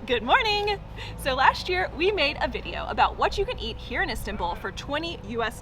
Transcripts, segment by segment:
Good morning! So last year we made a video about what you can eat here in Istanbul for $20 US.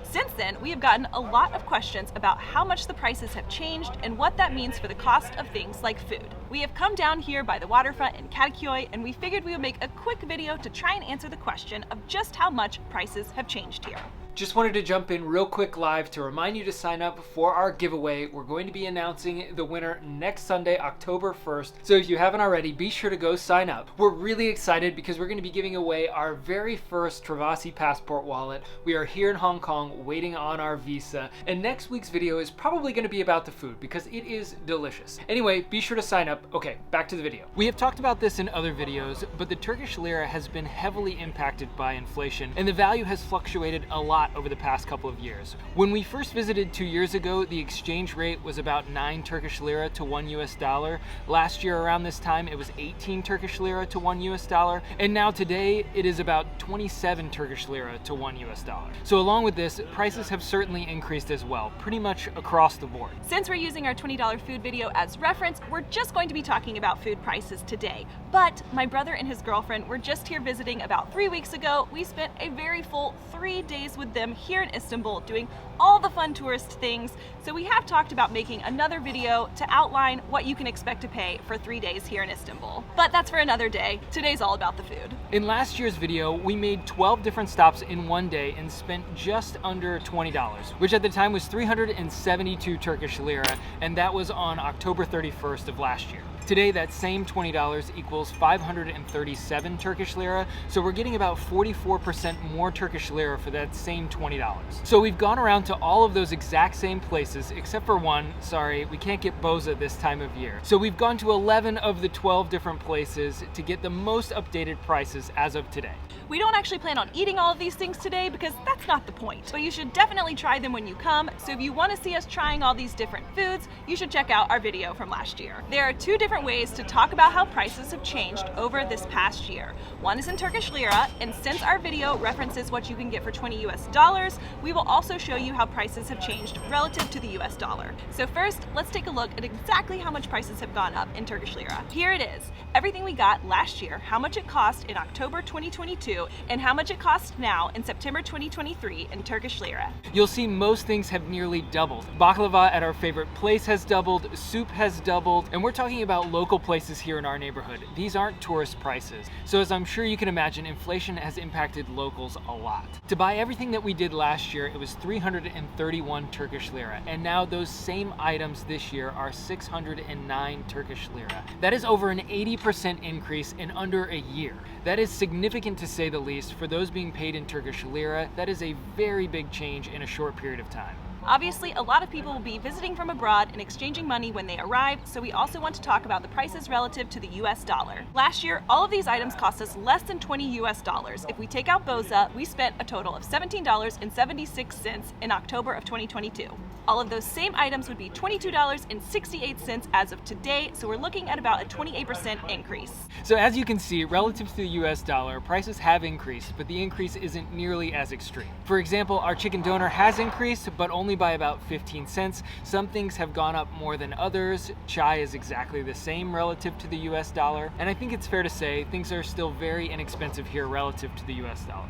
Since then, we have gotten a lot of questions about how much the prices have changed and what that means for the cost of things like food. We have come down here by the waterfront in Kadıköy and we figured we would make a quick video to try and answer the question of just how much prices have changed here. Just wanted to jump in real quick live to remind you to sign up for our giveaway. We're going to be announcing the winner next Sunday, October 1st. So if you haven't already, be sure to go sign up. We're really excited because we're going to be giving away our very first Travaci Passport Wallet. We are here in Hong Kong waiting on our visa. And next week's video is probably going to be about the food because it is delicious. Anyway, be sure to sign up. Okay, back to the video. We have talked about this in other videos, but the Turkish lira has been heavily impacted by inflation and the value has fluctuated a lot over the past couple of years. When we first visited 2 years ago, the exchange rate was about 9 Turkish lira to $1. Last year around this time, it was 18 Turkish lira to $1. And now today, it is about 27 Turkish lira to $1. So along with this, prices have certainly increased as well, pretty much across the board. Since we're using our $20 food video as reference, we're just going to be talking about food prices today. But my brother and his girlfriend were just here visiting about 3 weeks ago. We spent a very full 3 days with them here in Istanbul doing all the fun tourist things. So we have talked about making another video to outline what you can expect to pay for 3 days here in Istanbul. But that's for another day. Today's all about the food. In last year's video, we made 12 different stops in one day and spent just under $20, which at the time was 372 Turkish lira, and that was on October 31st of last year. Today, that same $20 equals 537 Turkish lira, so we're getting about 44% more Turkish lira for that same $20. So we've gone around to all of those exact same places, except for one. Sorry, we can't get boza this time of year. So we've gone to 11 of the 12 different places to get the most updated prices as of today. We don't actually plan on eating all of these things today because that's not the point. But you should definitely try them when you come. So if you want to see us trying all these different foods, you should check out our video from last year. There are 2 different ways to talk about how prices have changed over this past year. One is in Turkish lira, and since our video references what you can get for $20 US, we will also show you how prices have changed relative to the US dollar. So first, let's take a look at exactly how much prices have gone up in Turkish lira. Here it is. Everything we got last year, how much it cost in October 2022, and how much it costs now in September 2023 in Turkish lira. You'll see most things have nearly doubled. Baklava at our favorite place has doubled, soup has doubled, and we're talking about local places here in our neighborhood. These aren't tourist prices. So as I'm sure you can imagine, inflation has impacted locals a lot. To buy everything that we did last year, it was 331 Turkish lira, and now those same items this year are 609 Turkish lira. That is over an 80% increase in under a year. That is significant to say the least. For those being paid in Turkish lira, that is a very big change in a short period of time. Obviously, a lot of people will be visiting from abroad and exchanging money when they arrive, so we also want to talk about the prices relative to the US dollar. Last year, all of these items cost us less than $20 US. If we take out boza, we spent a total of $17.76 in October of 2022. All of those same items would be $22.68 as of today, so we're looking at about a 28% increase. So as you can see, relative to the US dollar, prices have increased, but the increase isn't nearly as extreme. For example, our chicken doner has increased, but only by about 15 cents. Some things have gone up more than others. Chai is exactly the same relative to the US dollar. And I think it's fair to say things are still very inexpensive here relative to the US dollar.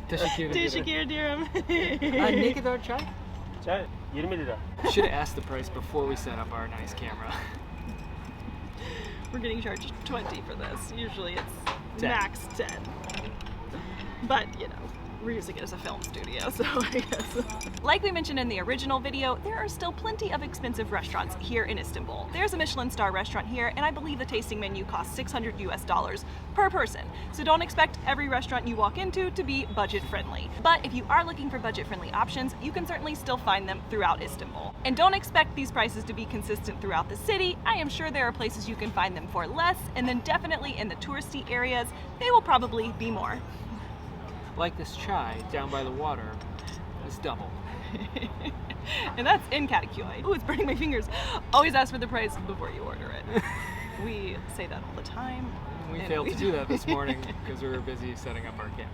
Teşekkür ederim. Ne kadar chai? Çay 20 lira. Should have asked the price before we set up our nice camera. We're getting charged 20 for this. Usually it's 10. max 10. But, you know, we're using it as a film studio, so I guess. Like we mentioned in the original video, there are still plenty of expensive restaurants here in Istanbul. There's a Michelin star restaurant here, and I believe the tasting menu costs $600 US per person. So don't expect every restaurant you walk into to be budget friendly. But if you are looking for budget friendly options, you can certainly still find them throughout Istanbul. And don't expect these prices to be consistent throughout the city. I am sure there are places you can find them for less, and then definitely in the touristy areas, they will probably be more. Like this chai down by the water is double. And that's in Kadıköy. Oh, it's burning my fingers. Always ask for the price before you order it. We say that all the time. We failed to do that this morning because we were busy setting up our camp.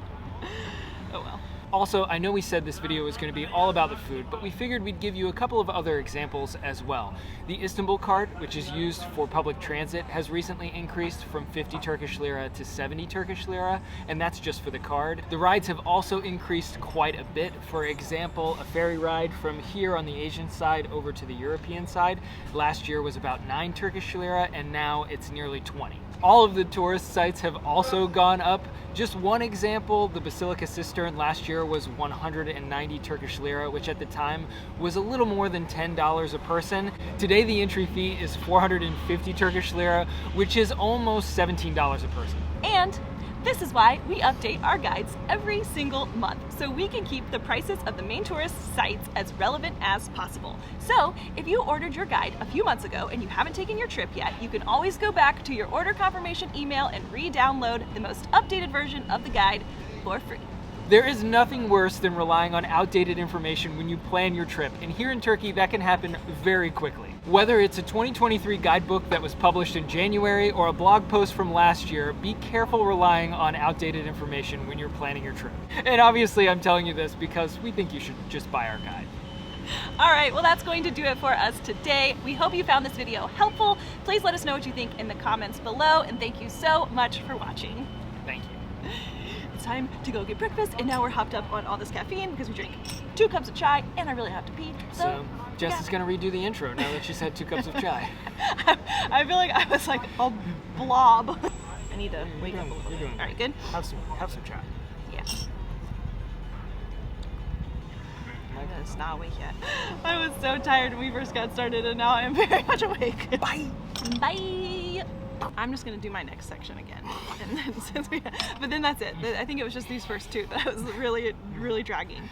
Oh well. Also, I know we said this video was going to be all about the food, but we figured we'd give you a couple of other examples as well. The Istanbul card, which is used for public transit, has recently increased from 50 Turkish lira to 70 Turkish lira, and that's just for the card. The rides have also increased quite a bit. For example, a ferry ride from here on the Asian side over to the European side last year was about 9 Turkish lira, and now it's nearly 20. All of the tourist sites have also gone up. Just one example, the Basilica Cistern last year was 190 Turkish lira, which at the time was a little more than $10 a person. Today the entry fee is 450 Turkish lira, which is almost $17 a person. And this is why we update our guides every single month, so we can keep the prices of the main tourist sites as relevant as possible. So if you ordered your guide a few months ago and you haven't taken your trip yet, you can always go back to your order confirmation email and re-download the most updated version of the guide for free. There is nothing worse than relying on outdated information when you plan your trip, and here in Turkey that can happen very quickly. Whether it's a 2023 guidebook that was published in January or a blog post from last year, be careful relying on outdated information when you're planning your trip. And obviously I'm telling you this because we think you should just buy our guide. All right, well that's going to do it for us today. We hope you found this video helpful. Please let us know what you think in the comments below, and thank you so much for watching. Thank you. It's time to go get breakfast, and now we're hopped up on all this caffeine because we drank 2 cups of chai, and I really have to pee. So Jess is gonna redo the intro now that she's had 2 cups of chai. I feel like I was like a blob. I need to wake up a little bit. All right, good? Have some chai. Yeah. It's not awake yet. I was so tired when we first got started, and now I'm very much awake. Bye. Bye. I'm just gonna do my next section again, and then but then that's it. I think it was just these first 2 that I was really dragging.